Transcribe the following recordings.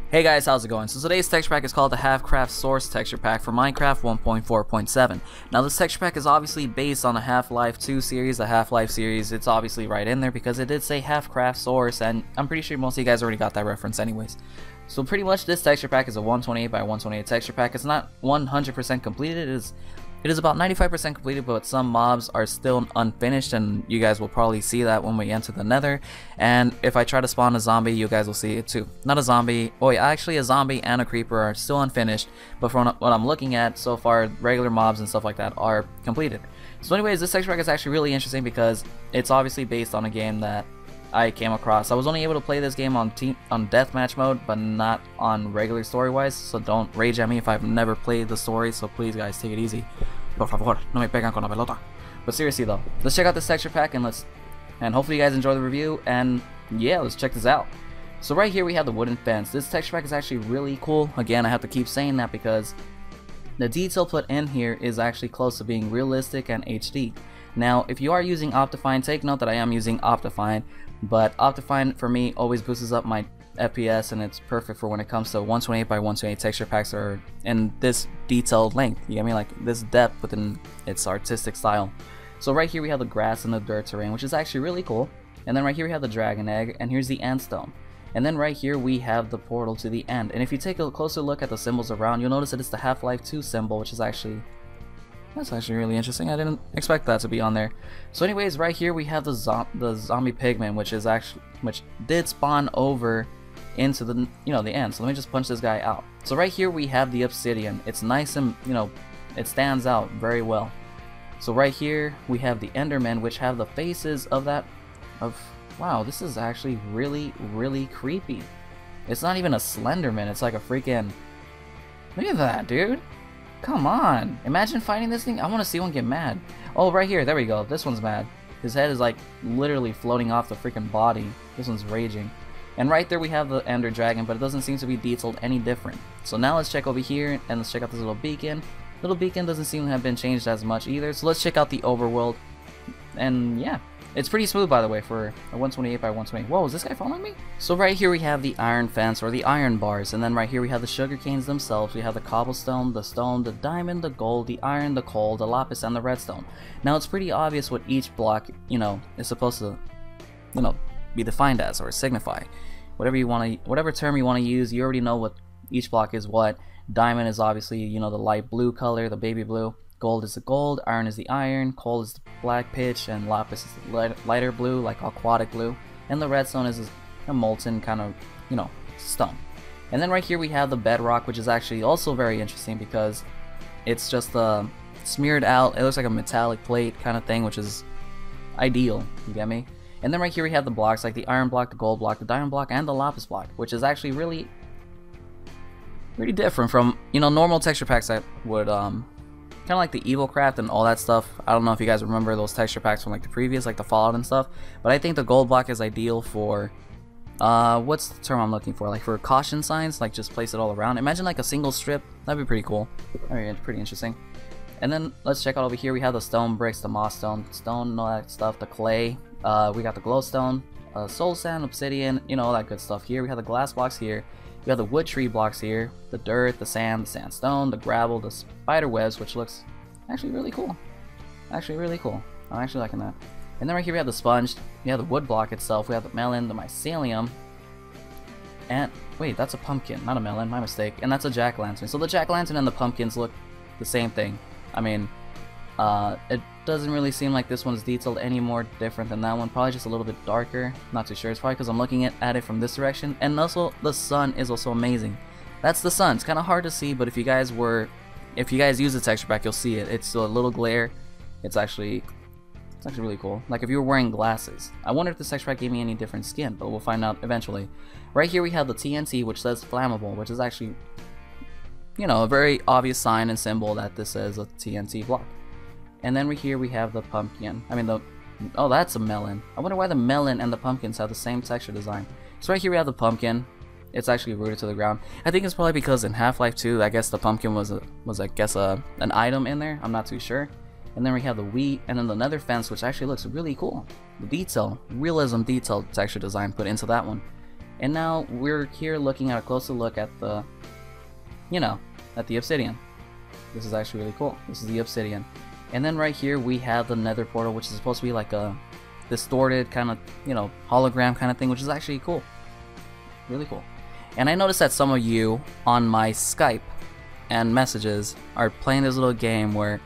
Hey guys, how's it going? So today's texture pack is called the HalfCraft Source texture pack for Minecraft 1.4.7. Now this texture pack is obviously based on the Half-Life 2 series, the Half-Life series. It's obviously right in there because it did say HalfCraft Source, and I'm pretty sure most of you guys already got that reference anyways. So pretty much this texture pack is a 128 by 128 texture pack. It's not 100% completed. It is about 95% completed, but some mobs are still unfinished, and you guys will probably see that when we enter the Nether. And if I try to spawn a zombie, you guys will see it too. Not a zombie, oh yeah, actually a zombie and a creeper are still unfinished, but from what I'm looking at so far, regular mobs and stuff like that are completed. So anyways, this texture pack is actually really interesting because it's obviously based on a game that I came across. I was only able to play this game on deathmatch mode, but not on regular story wise, so don't rage at me if I've never played the story, so please guys, take it easy. Por favor, no me pegan con la pelota. But seriously though, let's check out this texture pack and hopefully you guys enjoy the review, and yeah, let's check this out. So right here we have the wooden fence. This texture pack is actually really cool. Again, I have to keep saying that because the detail put in here is actually close to being realistic and HD. Now, if you are using Optifine, take note that I am using Optifine, but Optifine for me always boosts up my FPS, and it's perfect for when it comes to 128 by 128 texture packs are in this detailed length. You get me? Like this depth within its artistic style. So right here we have the grass and the dirt terrain, which is actually really cool. And then right here we have the dragon egg, and here's the end stone. And then right here we have the portal to the end. And if you take a closer look at the symbols around, you'll notice that it's the Half-Life 2 symbol, which is actually really interesting. I didn't expect that to be on there. So anyways, right here we have the zombie pigman, which did spawn over into the the end. So let me just punch this guy out. So right here we have the obsidian. It's nice and it stands out very well. So right here we have the endermen, which have the faces of wow, this is actually really creepy. It's not even a slenderman, it's like a freaking, look at that, dude. Come on, imagine fighting this thing. I want to see one get mad. Oh, right here, there we go. This one's mad. His head is like literally floating off the freaking body. This one's raging. And right there we have the ender dragon, but it doesn't seem to be detailed any different. So now let's check over here and let's check out this little beacon. Little beacon doesn't seem to have been changed as much either. So let's check out the overworld. And yeah, it's pretty smooth, by the way, for a 128 by 128. Whoa, is this guy following me? So right here we have the iron fence, or the iron bars, and then right here we have the sugar canes themselves. We have the cobblestone, the stone, the diamond, the gold, the iron, the coal, the lapis, and the redstone. Now it's pretty obvious what each block, is supposed to, be defined as or signify. Whatever term you want to use, you already know what each block is what. Diamond is obviously, the light blue color, the baby blue. Gold is the gold, iron is the iron, coal is the black pitch, and lapis is the lighter blue, like aquatic blue. And the redstone is a molten kind of, stone. And then right here we have the bedrock, which is actually also very interesting because it's just smeared out. It looks like a metallic plate kind of thing, which is ideal, you get me? And then right here we have the blocks, like the iron block, the gold block, the diamond block, and the lapis block, which is actually really different from, normal texture packs that would, kind of like the Evil Craft and all that stuff. I don't know if you guys remember those texture packs from like the previous, like the Fallout and stuff, but I think the gold block is ideal for, what's the term I'm looking for? Like for caution signs, like just place it all around. Imagine like a single strip, that'd be pretty cool. Alright, pretty interesting. And then let's check out over here, we have the stone bricks, the moss stone, and all that stuff, the clay. We got the glowstone, soul sand, obsidian, all that good stuff here. We have the glass blocks here. We have the wood tree blocks here, the dirt, the sand, the sandstone, the gravel, the spider webs, which looks actually really cool. I'm actually liking that. And then right here we have the sponge, we have the wood block itself, we have the melon, the mycelium, and wait, that's a pumpkin, not a melon, my mistake. And that's a jack-o'-lantern. So the jack-o'-lantern and the pumpkins look the same thing. I mean, it doesn't really seem like this one's detailed any more different than that one. Probably just a little bit darker. Not too sure. It's probably because I'm looking at it from this direction. And also, the sun is also amazing. That's the sun. It's kind of hard to see, but if you guys use the texture pack, you'll see it. It's a little glare. It's actually really cool. Like if you were wearing glasses. I wonder if this texture pack gave me any different skin, but we'll find out eventually. Right here we have the TNT, which says flammable, which is actually, a very obvious sign and symbol that this is a TNT block. And then right here we have the pumpkin. Oh, that's a melon. I wonder why the melon and the pumpkins have the same texture design. So right here we have the pumpkin. It's actually rooted to the ground. I think it's probably because in Half-Life 2, I guess the pumpkin was I guess an item in there. I'm not too sure. And then we have the wheat, and then the nether fence, which actually looks really cool. The detail, realism detail texture design put into that one. And now we're here looking at a closer look at the, at the obsidian. This is actually really cool. This is the obsidian. And then right here we have the Nether portal, which is supposed to be like a distorted kind of, hologram kind of thing, which is actually cool. Really cool. And I noticed that some of you on my Skype and messages are playing this little game where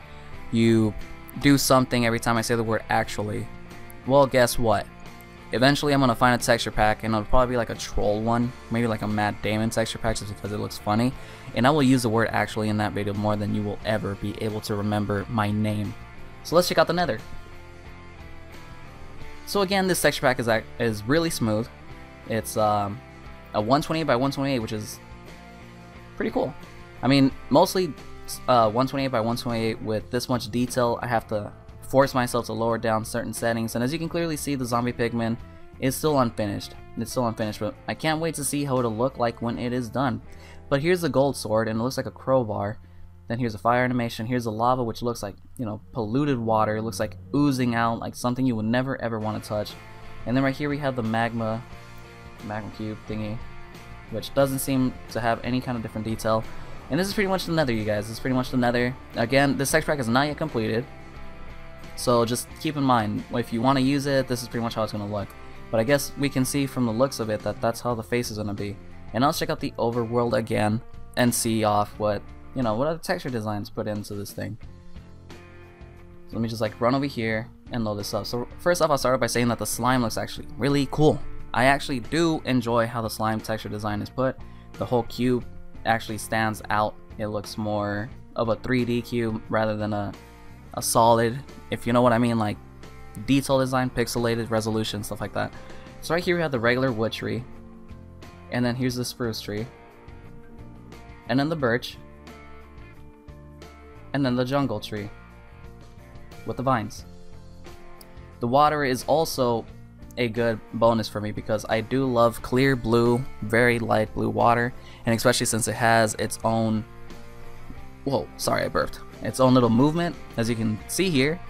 you do something every time I say the word actually. Well, guess what? Eventually I'm going to find a texture pack, and it'll probably be like a troll one, maybe like a Matt Damon texture pack just because it looks funny, and I will use the word actually in that video more than you will ever be able to remember my name. So let's check out the Nether. So again, this texture pack is really smooth. It's a 128 by 128, which is pretty cool. I mean, mostly 128 by 128 with this much detail. I have to force myself to lower down certain settings, and as you can clearly see, the zombie pigman is still unfinished. It's still unfinished, but I can't wait to see how it'll look like when it is done. But here's the gold sword, and it looks like a crowbar. Then here's a fire animation. Here's the lava, which looks like, polluted water. It looks like oozing out, like something you would never ever want to touch. And then right here we have the magma cube thingy, which doesn't seem to have any kind of different detail. And this is pretty much the Nether, you guys. This is pretty much the Nether. Again, this texture pack is not yet completed, so just keep in mind, if you want to use it, this is pretty much how it's going to look. But I guess we can see from the looks of it that that's how the face is going to be. And let's check out the Overworld again and see off what, what other texture designs put into this thing. So let me just run over here and load this up. So first off, I'll start by saying that the slime looks actually really cool. I actually do enjoy how the slime texture design is put. The whole cube actually stands out. It looks more of a 3D cube rather than a solid, if you know what I mean, like detail design, pixelated, resolution, stuff like that. So right here we have the regular wood tree, and then here's the spruce tree, and then the birch, and then the jungle tree with the vines. The water is also a good bonus for me because I do love clear blue, very light blue water, and especially since it has its own, whoa, sorry I burped, its own little movement. As you can see here,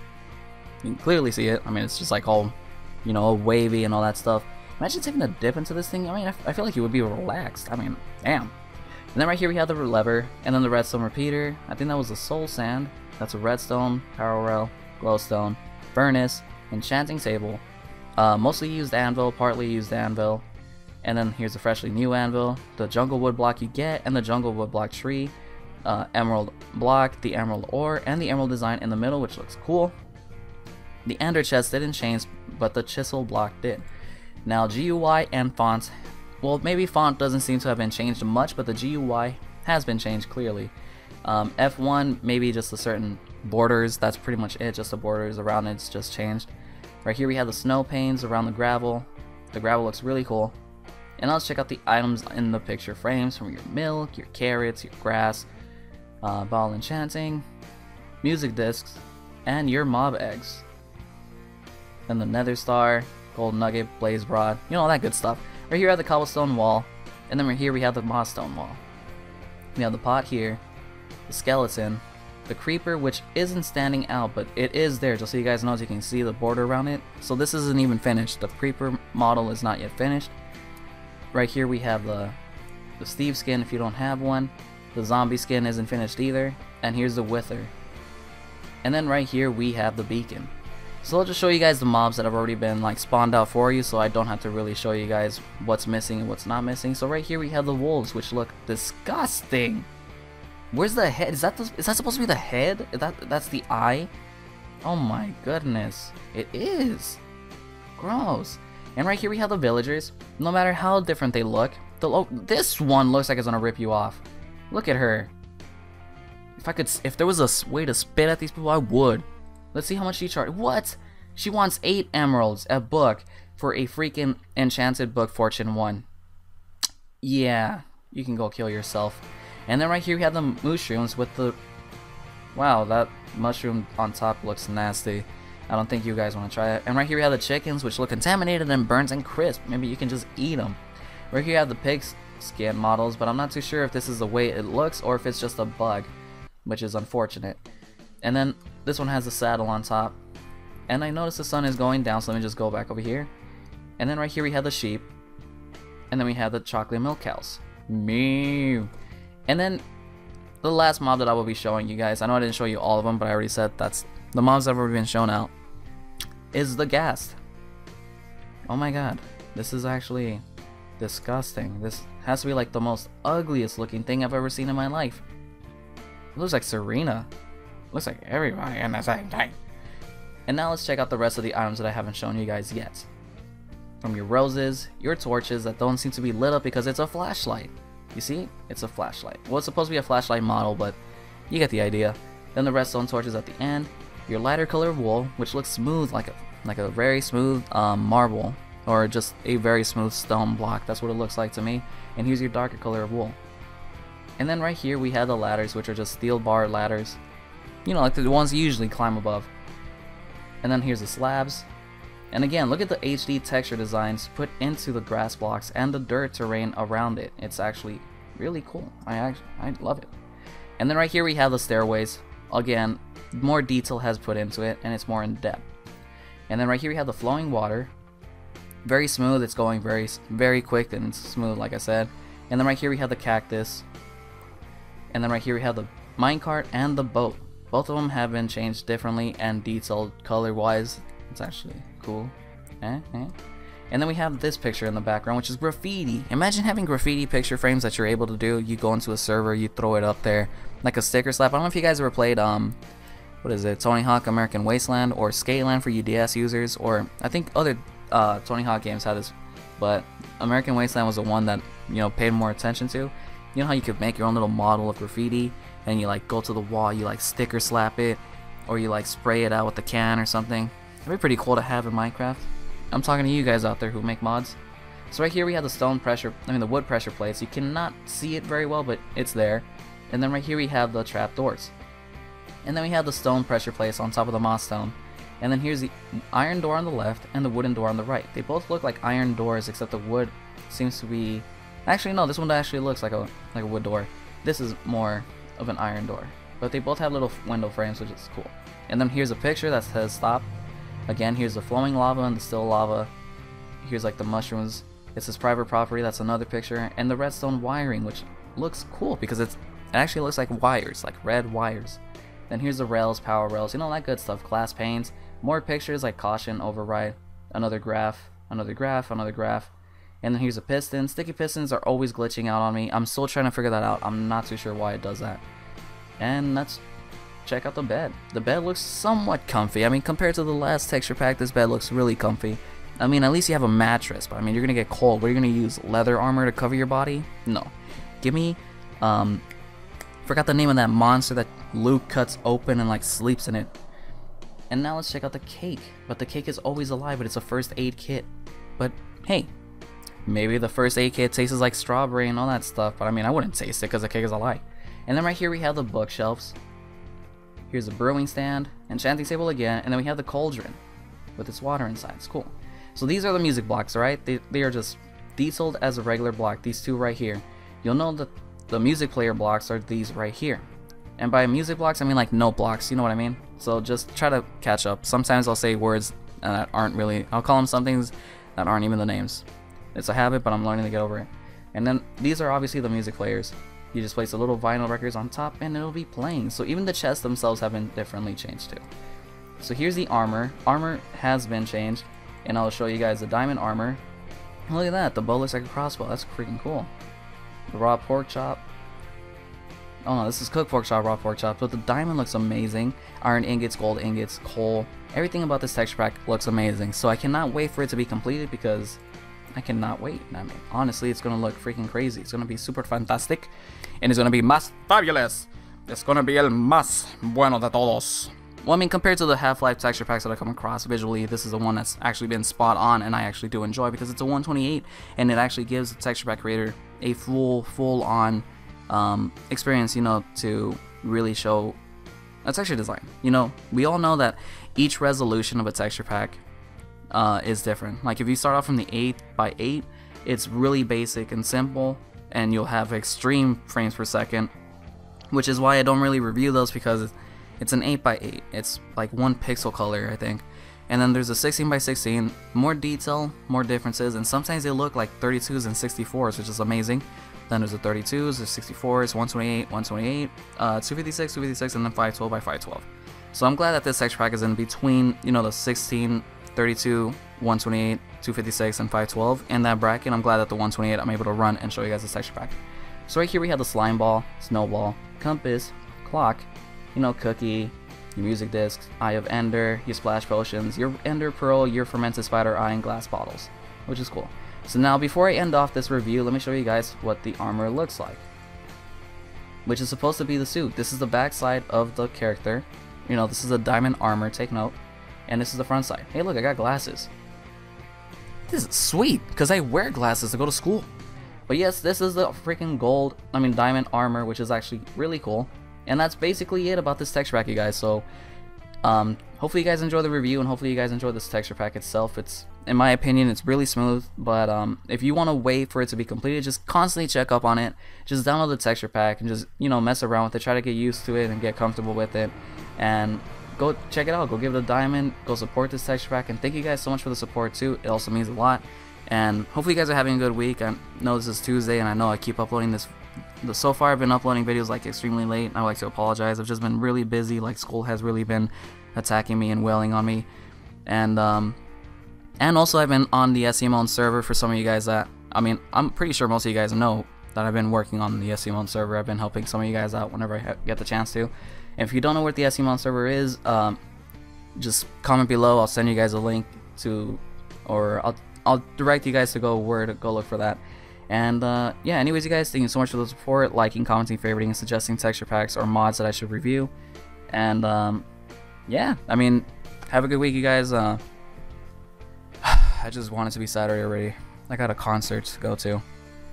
you can clearly see it. I mean, it's just like all, all wavy and all that stuff. Imagine taking a dip into this thing. I mean, I feel like you would be relaxed. I mean, damn. And then right here we have the lever, and then the redstone repeater. I think that was the soul sand. That's a redstone, power rail, glowstone, furnace, enchanting table, mostly used anvil, partly used anvil, and then here's a freshly new anvil, the jungle wood block you get, and the jungle wood block tree, emerald block, the emerald ore, and the emerald design in the middle, which looks cool. The ender chest didn't change, but the chisel block did. Now GUI and font, well, maybe font doesn't seem to have been changed much, but the GUI has been changed clearly. F1, maybe just a certain borders, that's pretty much it, just the borders around it's just changed. Right here we have the snow panes around the gravel. The gravel looks really cool. And let's check out the items in the picture frames, from your milk, your carrots, your grass, ball enchanting, music discs, and your mob eggs. Then the nether star, gold nugget, blaze rod, all that good stuff. Right here we have the cobblestone wall, and then right here we have the moss stone wall. We have the pot here, the skeleton, the creeper, which isn't standing out, but it is there, just so you guys know, as you can see the border around it. So this isn't even finished. The creeper model is not yet finished. Right here we have the Steve skin if you don't have one. The zombie skin isn't finished either. And here's the wither. And then right here we have the beacon. So I'll just show you guys the mobs that have already been spawned out for you, so I don't have to really show you guys what's missing and what's not missing. So right here we have the wolves, which look disgusting. Where's the head? Is that supposed to be the head? That's the eye? Oh my goodness. It is. Gross. And right here we have the villagers. No matter how different they look, this one looks like it's gonna rip you off. Look at her. If there was a way to spit at these people, I would. Let's see how much she charged. What? She wants 8 emeralds a book for a freaking enchanted book, Fortune 1. Yeah, you can go kill yourself. And then right here we have the mushrooms with the... Wow, that mushroom on top looks nasty. I don't think you guys want to try it. And right here we have the chickens, which look contaminated and burnt and crisp. Maybe you can just eat them. Right here you have the pig skin models, but I'm not too sure if this is the way it looks or if it's just a bug, which is unfortunate. And then this one has a saddle on top. And I notice the sun is going down, so let me just go back over here. And then right here we have the sheep. And then we have the chocolate milk cows. Meow. And then the last mob that I will be showing you guys, I know I didn't show you all of them, but I already said that's the mobs that have already been shown out, is the ghast. Oh my god, this is actually disgusting. This has to be like the most ugliest looking thing I've ever seen in my life. It looks like Serena. It looks like everybody in the same time. And now let's check out the rest of the items that I haven't shown you guys yet. From your roses, your torches that don't seem to be lit up because it's a flashlight. You see? It's a flashlight. Well, it's supposed to be a flashlight model, but you get the idea. Then the redstone torches at the end. Your lighter color of wool, which looks smooth like a very smooth marble, or just a very smooth stone block. That's what it looks like to me. And here's your darker color of wool. And then right here we have the ladders, which are just steel bar ladders. You know, like the ones you usually climb above. And then here's the slabs. And again, look at the HD texture designs put into the grass blocks and the dirt terrain around it. It's actually really cool. I love it. And then right here we have the stairways. Again, more detail has put into it and it's more in depth. And then right here we have the flowing water. Very smooth. It's going very quick and smooth, like I said. And then right here we have the cactus. And then right here we have the minecart and the boat. Both of them have been changed differently and detailed color wise. It's actually cool. And then we have this picture in the background, which is graffiti. Imagine having graffiti picture frames that you're able to do. You go into a server, you throw it up there like a sticker slap. I don't know if you guys ever played what is it, Tony Hawk American Wasteland or Skateland for UDS users, or I think other Tony Hawk games had this, but American Wasteland was the one that, you know, paid more attention to. You know how you could make your own little model of graffiti and you like go to the wall, you like sticker slap it, or you like spray it out with a can or something. It'd be pretty cool to have in Minecraft. I'm talking to you guys out there who make mods. So right here we have the wood pressure plates. You cannot see it very well, but it's there. And then right here we have the trap doors. And then we have the stone pressure plates on top of the moss stone. And then here's the iron door on the left and the wooden door on the right. They both look like iron doors, except the wood seems to be... Actually, no, this one actually looks like a wood door. This is more of an iron door. But they both have little window frames, which is cool. And then here's a picture that says stop. Again, here's the flowing lava and the still lava. Here's like the mushrooms. It says private property, that's another picture. And the redstone wiring, which looks cool because it actually looks like wires, like red wires. Then here's the rails, power rails, you know, that good stuff. Glass panes, more pictures like caution, override, another graph, another graph, another graph. And then here's a piston. Sticky pistons are always glitching out on me. I'm still trying to figure that out. I'm not too sure why it does that. And let's check out the bed. The bed looks somewhat comfy. I mean, compared to the last texture pack, this bed looks really comfy. I mean, at least you have a mattress, but I mean, you're gonna get cold. What are you gonna use? Leather armor to cover your body? No. Give me, forgot the name of that monster that Luke cuts open and like sleeps in it. And now let's check out the cake. But the cake is always alive, but it's a first aid kit. But hey, maybe the first aid kit tastes like strawberry and all that stuff, but I mean, I wouldn't taste it because the cake is a lie. And then right here we have the bookshelves. Here's the brewing stand, enchanting table again, and then we have the cauldron with its water inside. It's cool. So these are the music blocks, right? They are just detailed as a regular block. These two right here. You'll know that the music player blocks are these right here. And by music blocks, I mean like note blocks. You know what I mean? So just try to catch up. Sometimes I'll say words that aren't really. I'll call them some things that aren't even the names. It's a habit, but I'm learning to get over it. And then these are obviously the music players. You just place the little vinyl records on top and it'll be playing. So even the chests themselves have been differently changed too. So here's the armor. Armor has been changed, and I'll show you guys the diamond armor. Look at that, the bow looks like a crossbow. That's freaking cool. The raw pork chop. Oh no, this is cooked pork chop, raw pork chop. But the diamond looks amazing. Iron ingots, gold ingots, coal. Everything about this texture pack looks amazing. So I cannot wait for it to be completed because I cannot wait. I mean, honestly, it's gonna look freaking crazy. It's gonna be super fantastic, and it's gonna be más fabulous. It's gonna be el más bueno de todos. Well, I mean, compared to the Half-Life texture packs that I come across visually, this is the one that's actually been spot on, and I actually do enjoy because it's a 128, and it actually gives the texture pack creator a full-on experience, you know, to really show a texture design. You know, we all know that each resolution of a texture pack is different. Like if you start off from the 8x8, it's really basic and simple, and you'll have extreme frames per second, which is why I don't really review those because it's an 8x8. It's like 1 pixel color, I think. And then there's a 16 by 16, more detail, more differences, and sometimes they look like 32s and 64s, which is amazing. Then there's the 32s, there's 64s, 128, 128, 256, 256, and then 512 by 512. So I'm glad that this texture pack is in between, you know, the 16, 32, 128, 256, and 512 in that bracket. I'm glad that the 128 I'm able to run and show you guys this texture pack. So right here we have the slime ball, snowball, compass, clock, you know, cookie, your music discs, eye of ender, your splash potions, your ender pearl, your fermented spider eye, and glass bottles, which is cool. So now before I end off this review, let me show you guys what the armor looks like, which is supposed to be the suit. This is the back side of the character. You know, this is a diamond armor, take note. And this is the front side. Hey look, I got glasses. This is sweet, because I wear glasses to go to school. But yes, this is the freaking diamond armor, which is actually really cool. And that's basically it about this texture pack, you guys. So hopefully you guys enjoy the review, and hopefully you guys enjoy this texture pack itself. It's, in my opinion, it's really smooth. But if you want to wait for it to be completed, just constantly check up on it. Just download the texture pack and just, you know, mess around with it. Try to get used to it and get comfortable with it. And go check it out. Go give it a diamond. Go support this texture pack. And thank you guys so much for the support too. It also means a lot. And hopefully you guys are having a good week. I know this is Tuesday, and I know I keep uploading this. So far I've been uploading videos like extremely late. I would like to apologize. I've just been really busy. Like, school has really been attacking me and wailing on me. And also I've been on the SEMon server. For some of you guys that, I mean, I'm pretty sure most of you guys know that I've been working on the SEMon server. I've been helping some of you guys out whenever I get the chance to. And if you don't know what the SEMon server is, just comment below. I'll send you guys a link to, or I'll direct you guys to go where to go look for that. And yeah, anyways, you guys, thank you so much for the support, liking, commenting, favoriting, and suggesting texture packs or mods that I should review. And yeah, I mean, have a good week, you guys. I just want it to be Saturday already. I got a concert to go to.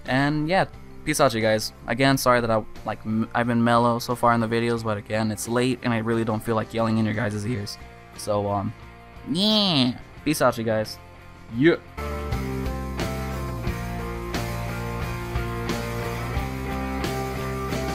And yeah, peace out, you guys. Again, sorry that I've been mellow so far in the videos, but again, it's late and I really don't feel like yelling in your guys' ears. So yeah, peace out, you guys. Yeah.